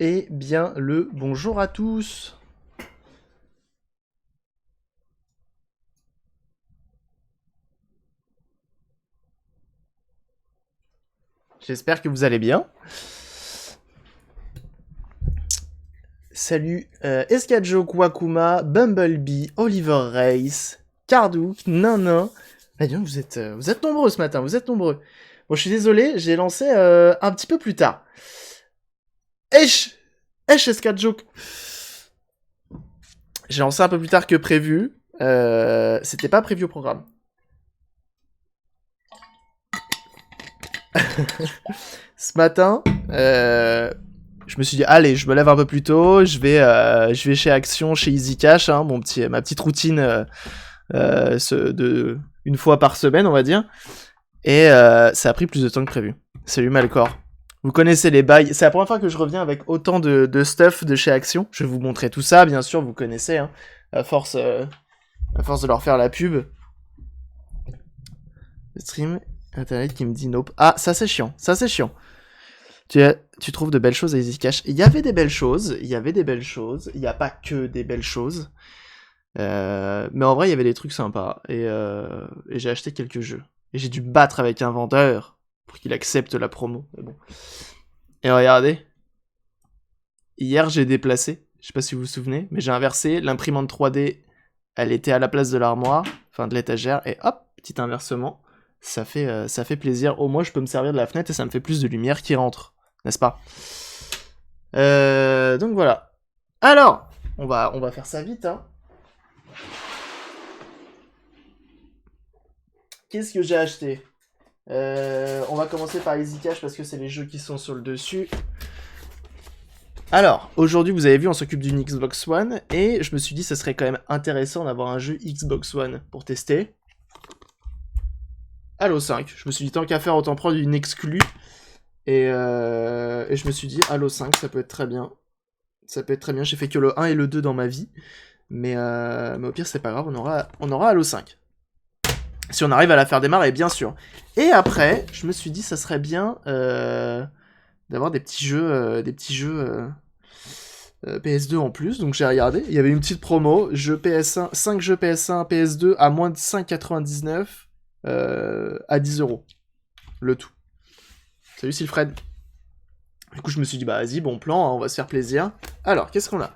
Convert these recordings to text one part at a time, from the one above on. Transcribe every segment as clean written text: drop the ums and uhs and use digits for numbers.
Eh bien, le bonjour à tous. J'espère que vous allez bien. Salut Escajoke Wakuma, Bumblebee, Oliver Race, Kardouk, Nanin. Eh bien, vous êtes nombreux ce matin, vous êtes nombreux. Bon, je suis désolé, j'ai lancé un petit peu plus tard. Esh Escajoke. J'ai lancé un peu plus tard que prévu. C'était pas prévu au programme. Ce matin, je me suis dit, allez, je me lève un peu plus tôt, je vais chez Action, chez Easy Cash, hein, ma petite routine une fois par semaine, on va dire. Et ça a pris plus de temps que prévu. Salut Malcor. Vous connaissez les bails. C'est la première fois que je reviens avec autant de stuff de chez Action. Je vais vous montrer tout ça, bien sûr, vous connaissez, hein, à force de leur faire la pub. Le stream internet qui me dit nope. Ah, ça c'est chiant, ça c'est chiant. Tu trouves de belles choses à Easy Cash. Il y avait des belles choses, il n'y a pas que des belles choses. Mais en vrai, il y avait des trucs sympas. Et j'ai acheté quelques jeux. Et j'ai dû me battre avec un vendeur pour qu'il accepte la promo. Mais bon. Et regardez. Hier, j'ai déplacé. Je sais pas si vous vous souvenez, mais j'ai inversé. L'imprimante 3D, elle était à la place de l'armoire, enfin de l'étagère. Et hop, petit inversement. Ça fait plaisir. Au moins, je peux me servir de la fenêtre et ça me fait plus de lumière qui rentre. N'est-ce pas? Donc voilà. Alors, on va faire ça vite, hein. Qu'est-ce que j'ai acheté? On va commencer par Easy Cash parce que c'est les jeux qui sont sur le dessus. Alors, aujourd'hui, vous avez vu, on s'occupe d'une Xbox One et je me suis dit ça serait quand même intéressant d'avoir un jeu Xbox One pour tester. Halo 5. Je me suis dit tant qu'à faire, autant prendre une exclue. Et je me suis dit Halo 5, ça peut être très bien. Ça peut être très bien. J'ai fait que le 1 et le 2 dans ma vie. Mais au pire, c'est pas grave, on aura Halo 5. Si on arrive à la faire démarrer, bien sûr. Et après, je me suis dit, ça serait bien d'avoir des petits jeux, PS2 en plus. Donc j'ai regardé, il y avait une petite promo, 5 jeux PS1, PS2 à moins de 5,99 à 10€. Le tout. Salut Sylfred. Du coup, je me suis dit, bah vas-y, bon plan, hein, on va se faire plaisir. Alors, qu'est-ce qu'on a?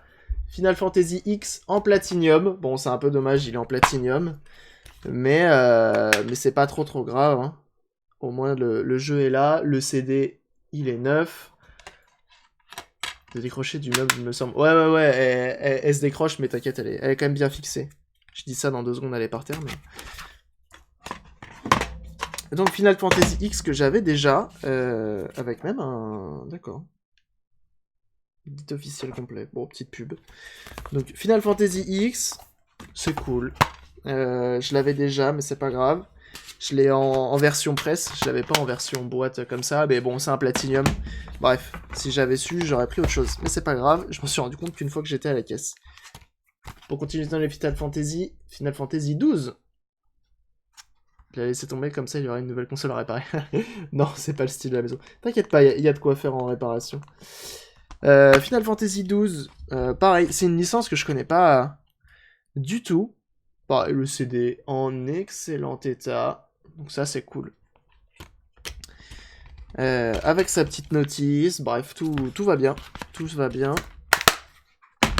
Final Fantasy X en platinium. Bon, c'est un peu dommage, il est en platinium. Mais c'est pas trop grave, hein. Au moins le jeu est là, le CD il est neuf. De décrocher du meuble, il me semble. Ouais, elle se décroche, mais t'inquiète, elle est quand même bien fixée. Je dis ça dans 2 secondes, elle est par terre, mais... Donc Final Fantasy X que j'avais déjà, avec même un... D'accord. Dit officiel complet. Bon, petite pub. Donc Final Fantasy X, c'est cool. Je l'avais déjà, mais c'est pas grave. Je l'ai en version presse, je l'avais pas en version boîte comme ça, mais bon, c'est un platinium. Bref, si j'avais su, j'aurais pris autre chose. Mais c'est pas grave, je m'en suis rendu compte qu'une fois que j'étais à la caisse. Pour continuer dans les Final Fantasy 12. Je l'ai laissé tomber, comme ça il y aura une nouvelle console à réparer. Non, c'est pas le style de la maison. T'inquiète pas, il y a de quoi faire en réparation. Final Fantasy 12, pareil, c'est une licence que je connais pas du tout. Pareil, le CD en excellent état. Donc ça, c'est cool. Avec sa petite notice. Bref, tout va bien. Tout va bien.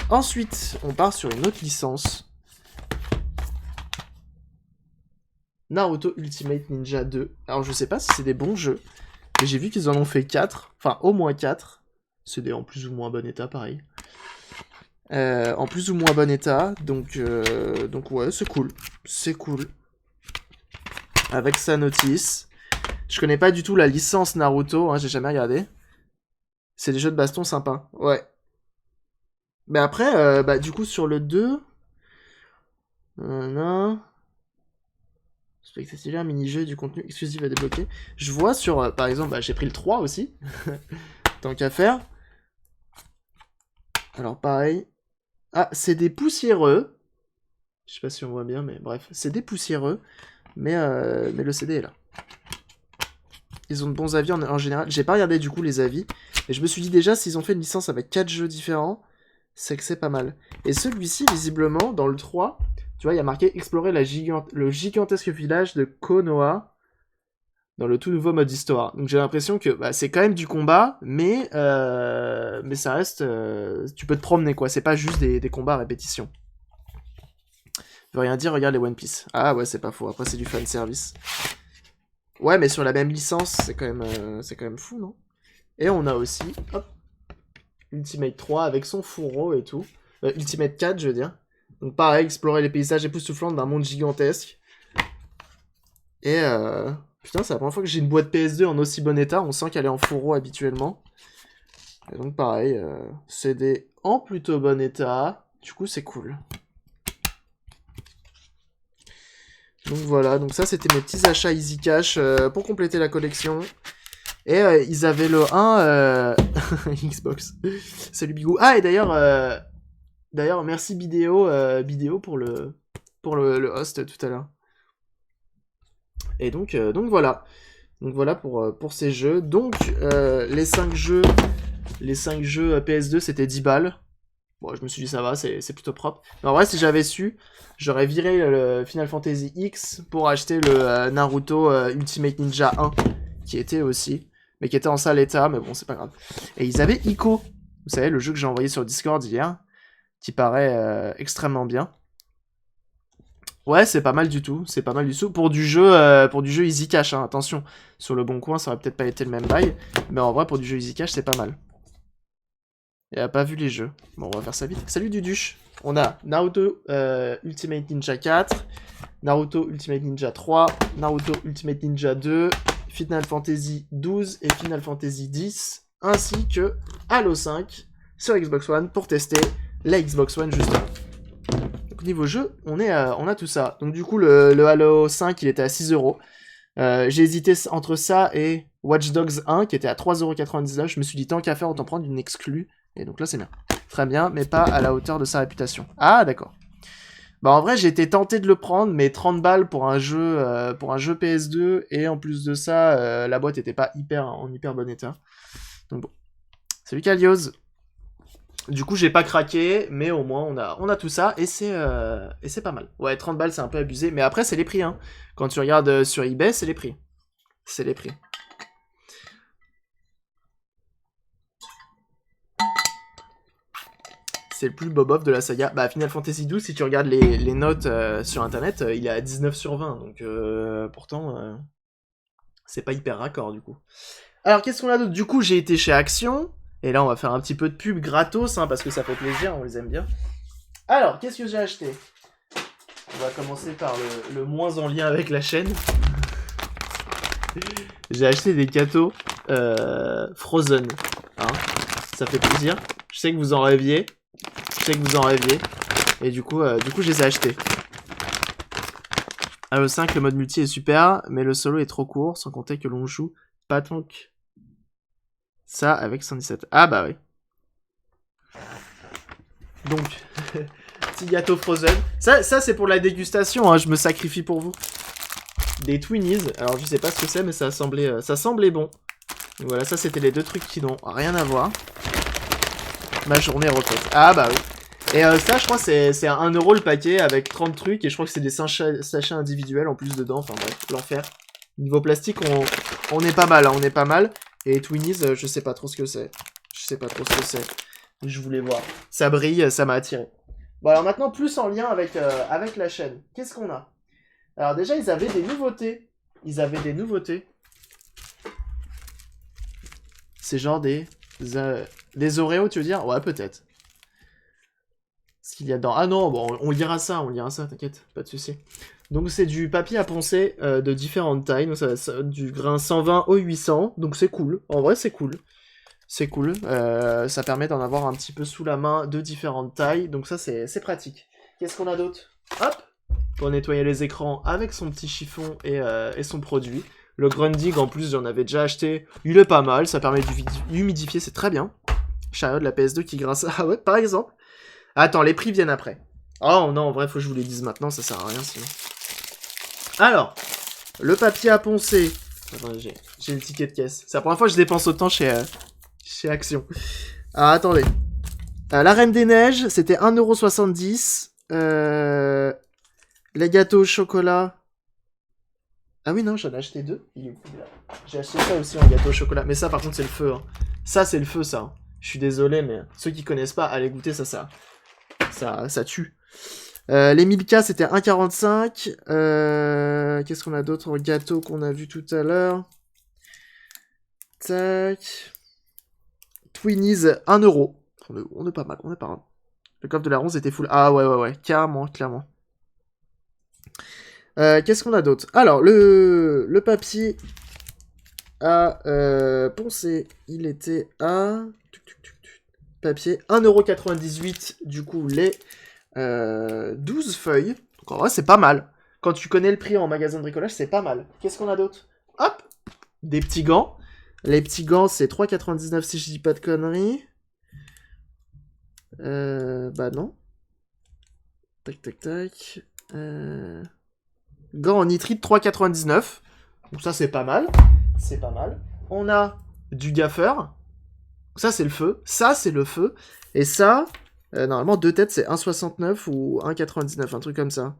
Ensuite, on part sur une autre licence. Naruto Ultimate Ninja 2. Alors, je sais pas si c'est des bons jeux. Mais j'ai vu qu'ils en ont fait 4. Enfin, au moins 4. CD en plus ou moins bon état, pareil. En plus ou moins bon état. Donc ouais, c'est cool. C'est cool. Avec sa notice. Je connais pas du tout la licence Naruto, hein, j'ai jamais regardé. C'est des jeux de baston sympas, ouais. Mais après, bah du coup sur le 2... Non. Spectaculaire, mini-jeu, du contenu exclusif à débloquer. Je vois sur, par exemple, bah, j'ai pris le 3 aussi. Tant qu'à faire. Alors pareil. Ah, c'est des poussiéreux. Je sais pas si on voit bien, mais bref. C'est des poussiéreux. Mais le CD est là. Ils ont de bons avis en général. J'ai pas regardé du coup les avis. Et je me suis dit déjà, s'ils ont fait une licence avec 4 jeux différents, c'est que c'est pas mal. Et celui-ci, visiblement, dans le 3, tu vois, il y a marqué explorer le gigantesque village de Konoha dans le tout nouveau mode histoire. Donc j'ai l'impression que bah, c'est quand même du combat, mais ça reste... tu peux te promener, quoi. C'est pas juste des combats à répétition. Je veux rien dire, regarde les One Piece. Ah ouais, c'est pas faux. Après, c'est du fanservice. Ouais, mais sur la même licence, c'est quand même fou, non? Et on a aussi, hop, Ultimate 3 avec son fourreau et tout. Ultimate 4, je veux dire. Donc pareil, explorer les paysages époustouflants d'un monde gigantesque. Et putain, c'est la première fois que j'ai une boîte PS2 en aussi bon état. On sent qu'elle est en fourreau habituellement. Et donc pareil, CD en plutôt bon état. Du coup, c'est cool. Donc voilà, donc ça c'était mes petits achats Easy Cash pour compléter la collection. Et ils avaient le 1 Xbox. Salut Bigou. Ah et d'ailleurs merci Bidéo pour le host tout à l'heure. Et donc voilà. Donc voilà pour ces jeux. Donc les 5 jeux PS2 c'était 10 balles. Bon, je me suis dit ça va, c'est plutôt propre. Mais en vrai, si j'avais su, j'aurais viré le Final Fantasy X pour acheter le Naruto Ultimate Ninja 1, qui était aussi, mais qui était en sale état, mais bon, c'est pas grave. Et ils avaient Ico, vous savez, le jeu que j'ai envoyé sur Discord hier, qui paraît extrêmement bien. Ouais, c'est pas mal du tout, c'est pas mal du tout. Pour du jeu Easy Cash, hein, attention. Sur le bon coin, ça aurait peut-être pas été le même bail, mais en vrai, pour du jeu Easy Cash, c'est pas mal. Il a pas vu les jeux. Bon, on va faire ça vite. Salut Duduche. On a Naruto Ultimate Ninja 4, Naruto Ultimate Ninja 3, Naruto Ultimate Ninja 2, Final Fantasy 12 et Final Fantasy 10, ainsi que Halo 5 sur Xbox One pour tester la Xbox One justement. Donc niveau jeu, on a tout ça. Donc du coup, le Halo 5, il était à 6€. J'ai hésité entre ça et Watch Dogs 1 qui était à 3,99€. Je me suis dit tant qu'à faire, autant prendre une exclue. Et donc là, c'est bien. Très bien, mais pas à la hauteur de sa réputation. Ah, d'accord. Bah, en vrai, j'ai été tenté de le prendre, mais 30 balles pour un jeu PS2, et en plus de ça, la boîte était pas en hyper bon état. Donc bon. Salut Kalios. Du coup, j'ai pas craqué, mais au moins, on a tout ça, et c'est pas mal. Ouais, 30 balles, c'est un peu abusé, mais après, c'est les prix, hein. Quand tu regardes sur eBay, c'est les prix. C'est les prix. C'est le plus bob-off de la saga. Bah, Final Fantasy XII, si tu regardes les notes sur internet, il est à 19 sur 20. Donc, pourtant, c'est pas hyper raccord du coup. Alors, qu'est-ce qu'on a d'autre? Du coup, j'ai été chez Action. Et là, on va faire un petit peu de pub gratos, hein, parce que ça fait plaisir, on les aime bien. Alors, qu'est-ce que j'ai acheté? On va commencer par le moins en lien avec la chaîne. J'ai acheté des gâteaux Frozen. Hein, ça fait plaisir. Je sais que vous en rêviez. Et du coup, je les ai achetés. Halo 5, le mode multi est super, mais le solo est trop court, sans compter que l'on joue pas tant que ça avec 117. Ah bah oui. Donc, petit gâteau Frozen. Ça c'est pour la dégustation, hein, je me sacrifie pour vous. Des Twinnies. Alors, je sais pas ce que c'est, mais ça semblait bon. Donc voilà, ça c'était les deux trucs qui n'ont rien à voir. Ma journée refaite. Ah bah oui. Et ça, je crois, c'est 1€ le paquet avec 30 trucs. Et je crois que c'est des sachets individuels en plus dedans. Enfin bref, l'enfer. Niveau plastique, on est pas mal. Hein, on est pas mal. Et Twinnies, je sais pas trop ce que c'est. Je voulais voir. Ça brille, ça m'a attiré. Bon, alors maintenant, plus en lien avec la chaîne. Qu'est-ce qu'on a? Alors déjà, ils avaient des nouveautés. C'est genre des Oreos, tu veux dire? Ouais, peut-être. Ce qu'il y a dedans. Ah non, bon, on lira ça, t'inquiète, pas de souci. Donc c'est du papier à poncer de différentes tailles, donc du grain 120 au 800, donc c'est cool. En vrai, c'est cool. Ça permet d'en avoir un petit peu sous la main de différentes tailles, donc ça c'est pratique. Qu'est-ce qu'on a d'autre? Hop, pour nettoyer les écrans avec son petit chiffon et son produit. Le Grundig, en plus, j'en avais déjà acheté. Il est pas mal, ça permet d'humidifier, c'est très bien. Chariot de la PS2 qui grâce à... Ah ouais, par exemple. Attends, les prix viennent après. Oh non, en vrai, faut que je vous les dise maintenant, ça sert à rien sinon. Alors, le papier à poncer Attendez, j'ai le ticket de caisse. C'est la première fois que je dépense autant chez Action. Alors, attendez. La Reine des Neiges, c'était 1,70 €. Les gâteaux au chocolat. Ah oui, non, j'en ai acheté 2. Il est où, là? J'ai acheté ça aussi en gâteau au chocolat. Mais ça, par contre, c'est le feu. Hein. Ça, c'est le feu, ça. Je suis désolé, mais ceux qui connaissent pas, allez goûter ça tue. Les Milka, c'était 1,45 €. Qu'est-ce qu'on a d'autre? Gâteau qu'on a vu tout à l'heure. Tac. Twinnies, 1 €. On est pas mal, on est pas mal. Le coffre de la ronce était full. Ah ouais, clairement. Qu'est-ce qu'on a d'autre? Alors, le papier à poncer, il était à... Papier, 1,98 €, du coup, les 12 feuilles. Donc en vrai, c'est pas mal. Quand tu connais le prix en magasin de bricolage, c'est pas mal. Qu'est-ce qu'on a d'autre? Hop! Des petits gants. Les petits gants, c'est 3,99 € si je dis pas de conneries. Bah non. Tac. Gants en nitrite, 3,99 €. Donc ça, c'est pas mal. C'est pas mal. On a du gaffeur. Ça, c'est le feu. Ça, c'est le feu. Et ça, normalement, 2 têtes, c'est 1,69 € ou 1,99 €, un truc comme ça.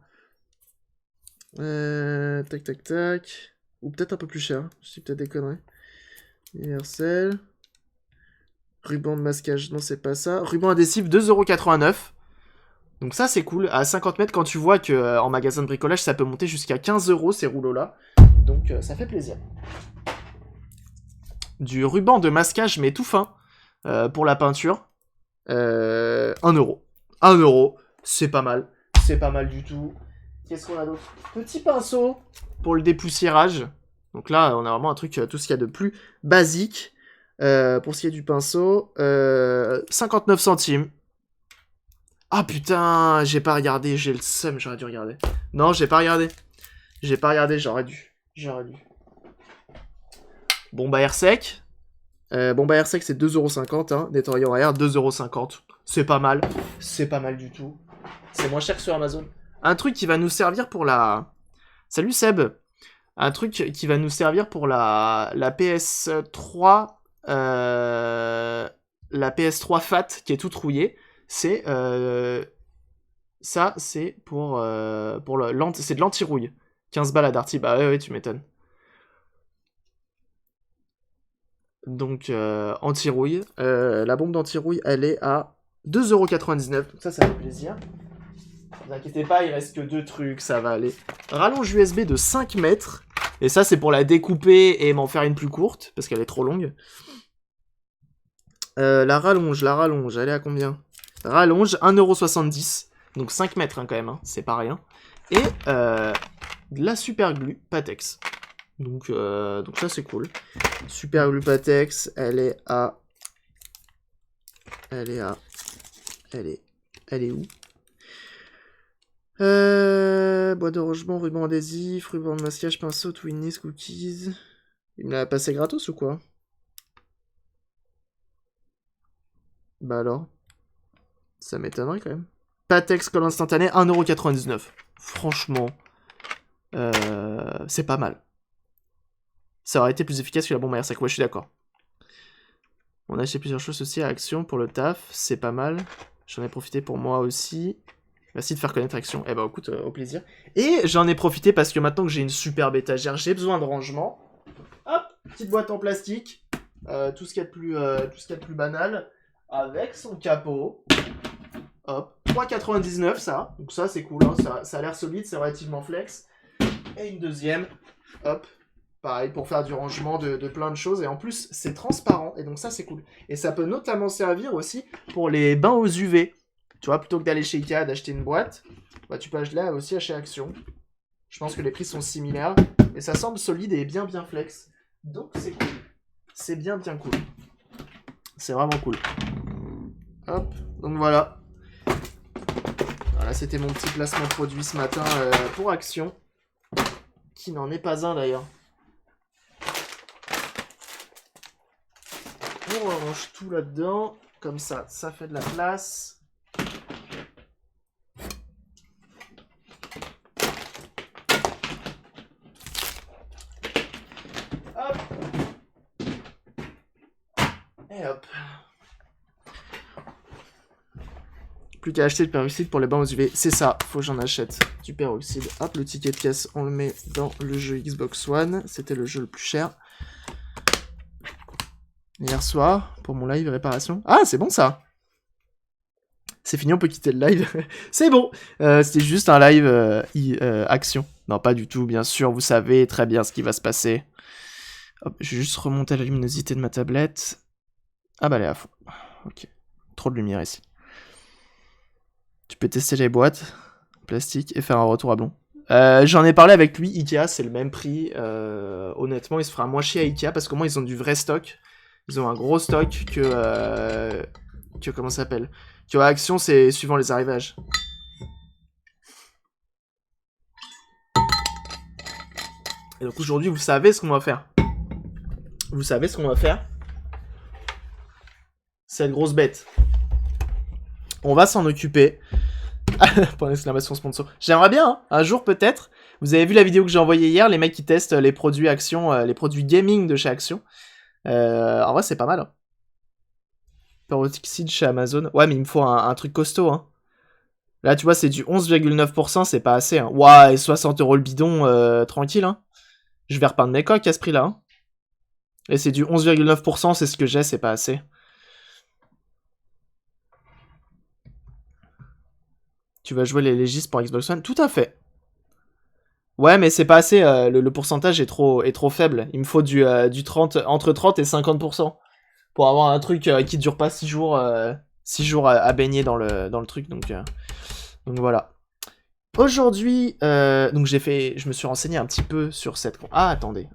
Tac. Ou peut-être un peu plus cher. Je dis peut-être des conneries. Universel. Ruban de masquage, non, c'est pas ça. Ruban adhésif, 2,89 €. Donc ça, c'est cool. À 50 mètres, quand tu vois que en magasin de bricolage, ça peut monter jusqu'à 15 € ces rouleaux-là. Donc ça fait plaisir. Du ruban de masquage, mais tout fin, pour la peinture. 1 €. 1 €, c'est pas mal. C'est pas mal du tout. Qu'est-ce qu'on a d'autre? Petit pinceau pour le dépoussiérage. Donc là, on a vraiment un truc, tout ce qu'il y a de plus basique. Pour ce qui est du pinceau, 59 centimes. Ah putain, j'ai pas regardé, j'ai le seum, j'aurais dû regarder. Non, j'ai pas regardé, j'aurais dû. Bombe à air sec. Bombe à air sec, c'est 2,50 €, hein. Nettoyant à air, 2,50 €. C'est pas mal du tout. C'est moins cher que sur Amazon. Un truc qui va nous servir pour la... Salut Seb. Un truc qui va nous servir pour la PS3... La PS3 Fat qui est toute rouillée. C'est... Ça, c'est pour c'est de l'anti-rouille. 15 balles à Darty. Bah ouais, tu m'étonnes. Donc, anti-rouille. La bombe d'anti-rouille, elle est à 2,99 €. Donc ça fait plaisir. Ne vous inquiétez pas, il reste que 2 trucs, ça va aller. Rallonge USB de 5 mètres. Et ça, c'est pour la découper et m'en faire une plus courte, parce qu'elle est trop longue. La rallonge, elle est à combien? Rallonge, 1,70 €. Donc 5 mètres, hein, quand même, hein, c'est pas rien. Et de la super glue Patex. Donc ça, c'est cool. Super glue Patex, elle est où? Bois de rangement, ruban adhésif, ruban de masquage, pinceau, Twinnies, cookies. Il me l'a passé gratos ou quoi? Bah alors. Ça m'étonnerait quand même. Patex colle instantané, 1,99 €. Franchement, c'est pas mal. Ça aurait été plus efficace que la bombe à air sec. Ouais, je suis d'accord. On a acheté plusieurs choses aussi à Action pour le taf. C'est pas mal. J'en ai profité pour moi aussi. Merci de faire connaître Action. Eh bah écoute, au plaisir. Et j'en ai profité parce que maintenant que j'ai une superbe étagère, j'ai besoin de rangement. Hop, petite boîte en plastique. Tout ce qu'il y a de plus banal. Avec son capot. Hop, 3,99 ça. Donc ça c'est cool, hein. Ça a l'air solide, c'est relativement flex. Et une deuxième. Hop. Pareil, pour faire du rangement de plein de choses. Et en plus, c'est transparent. Et donc ça, c'est cool. Et ça peut notamment servir aussi pour les bains aux UV. Tu vois, plutôt que d'aller chez Ikea, d'acheter une boîte, bah, tu peux acheter là aussi chez Action. Je pense que les prix sont similaires. Et ça semble solide et bien flex. Donc c'est cool. C'est bien cool. C'est vraiment cool. Hop, donc voilà. Voilà, c'était mon petit placement produit ce matin pour Action. Qui n'en est pas un d'ailleurs. On range tout là-dedans. Comme ça, ça fait de la place. Et hop. Plus qu'à acheter le peroxyde pour les bains aux UV. C'est ça, faut que j'en achète du peroxyde. Hop, le ticket de caisse, on le met dans le jeu Xbox One. C'était le jeu le plus cher. Hier soir, pour mon live réparation. Ah, c'est bon ça. C'est fini, on peut quitter le live. C'est bon. C'était juste un live action. Non, pas du tout, bien sûr. Vous savez très bien ce qui va se passer. Hop, je vais juste remonter la luminosité de ma tablette. Ah bah elle est à fond. Ok. Trop de lumière ici. Tu peux tester les boîtes plastique et faire un retour à blond. J'en ai parlé avec lui. Ikea, c'est le même prix. Honnêtement, il se fera moins chier à Ikea parce qu'au moins ils ont du vrai stock. Ils ont un gros stock que comment ça s'appelle? Que Action, c'est suivant les arrivages. Et donc aujourd'hui, vous savez ce qu'on va faire. Vous savez ce qu'on va faire. Cette grosse bête. On va s'en occuper. Point d'exclamation sponsor. J'aimerais bien, hein, un jour peut-être. Vous avez vu la vidéo que j'ai envoyée hier, les mecs qui testent les produits Action, les produits gaming de chez Action. En vrai, c'est pas mal. Hein. Peroxyde chez Amazon. Ouais, mais il me faut un truc costaud. Hein. Là, tu vois, c'est du 11,9%, c'est pas assez. Hein. Ouah, et 60 € le bidon, tranquille. Hein. Je vais repeindre mes coques à ce prix-là. Hein. Et c'est du 11,9%, c'est ce que j'ai, c'est pas assez. Tu vas jouer les légistes pour Xbox One? Tout à fait. Ouais, mais c'est pas assez, le pourcentage est trop faible. Il me faut du 30, entre 30 et 50%. Pour avoir un truc qui dure pas 6 jours, 6 jours à baigner dans le truc, donc voilà. Aujourd'hui, donc je me suis renseigné un petit peu sur cette... Ah, attendez.